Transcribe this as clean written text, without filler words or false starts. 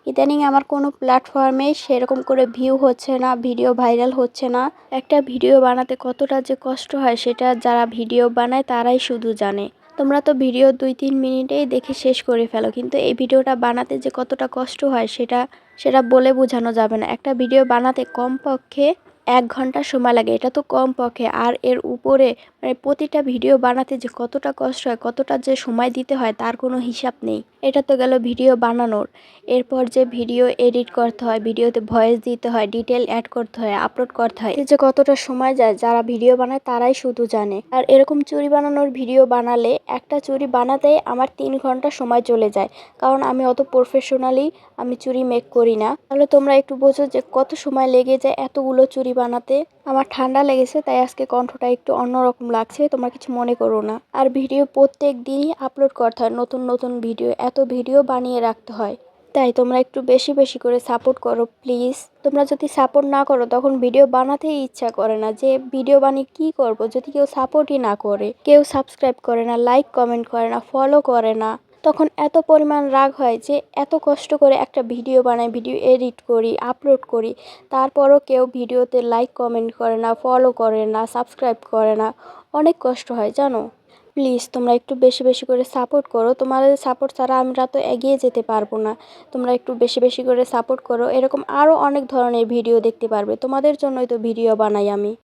ইদানিং আমার কোনো প্ল্যাটফর্মে সেরকম করে ভিউ হচ্ছে না, ভিডিও ভাইরাল হচ্ছে না। একটা ভিডিও বানাতে কতটা যে কষ্ট হয় সেটা যারা ভিডিও বানায় তারাই শুধু জানে। তোমরা তো ভিডিও 2-3 মিনিটেই দেখে শেষ করে ফেলো, কিন্তু এই ভিডিওটা বানাতে যে কতটা কষ্ট হয় সেটা বলে বোঝানো যাবে না। একটা ভিডিও বানাতে কমপক্ষে 1 ঘন্টা সময় লাগে, এটা তো কমপক্ষে। আর এর উপরে মানে প্রতিটা ভিডিও বানাতে যে কতটা কষ্ট হয়, কতটা যে সময় দিতে হয় তার কোনো হিসাব নেই। এটা তো গেল ভিডিও বানানোর। এরপর যে ভিডিও এডিট করতে হয়, ভিডিওতে ভয়েস দিতে হয়, ডিটেল অ্যাড করতে হয়, আপলোড করতে হয়, এতে যে কতটা সময় যায় যারা ভিডিও বানায় তারাই শুধু জানে। আর এরকম চুড়ি বানানোর ভিডিও বানালে একটা চুড়ি বানাতেই আমার 3 ঘন্টা সময় চলে যায়, কারণ আমি অত প্রফেশনালি আমি চুড়ি মেক করি না। তাহলে তোমরা একটু বোঝো যে কত সময় লেগে যায় এতগুলো চুড়ি বানাতে। আমার ঠান্ডা লেগেছে তাই আজকে কণ্ঠটা একটু অন্যরকম লাগছে, তোমরা কিছু মনে করো না। আর ভিডিও প্রত্যেক দিনই আপলোড করতে হয়, নতুন নতুন ভিডিও, এত ভিডিও বানিয়ে রাখতে হয়। তাই তোমরা একটু বেশি বেশি করে সাপোর্ট করো প্লিজ। তোমরা যদি সাপোর্ট না করো তখন ভিডিও বানাতেই ইচ্ছা করে না, যে ভিডিও বানিয়ে কি করব যদি কেউ সাপোর্টই না করে, কেউ সাবস্ক্রাইব করে না, লাইক কমেন্ট করে না, ফলো করে না। তখন এত পরিমাণ রাগ হয় যে এত কষ্ট করে একটা ভিডিও বানাই, ভিডিও এডিট করি, আপলোড করি, তারপরও কেউ ভিডিওতে লাইক কমেন্ট করে না, ফলো করে না, সাবস্ক্রাইব করে না। অনেক কষ্ট হয় জানো। প্লিজ তোমরা একটু বেশি বেশি করে সাপোর্ট করো, তোমাদের সাপোর্ট ছাড়া আমরা তো এগিয়ে যেতে পারবো না। তোমরা একটু বেশি বেশি করে সাপোর্ট করো, এরকম আরও অনেক ধরনের ভিডিও দেখতে পারবে, তোমাদের জন্যই তো ভিডিও বানাই আমি।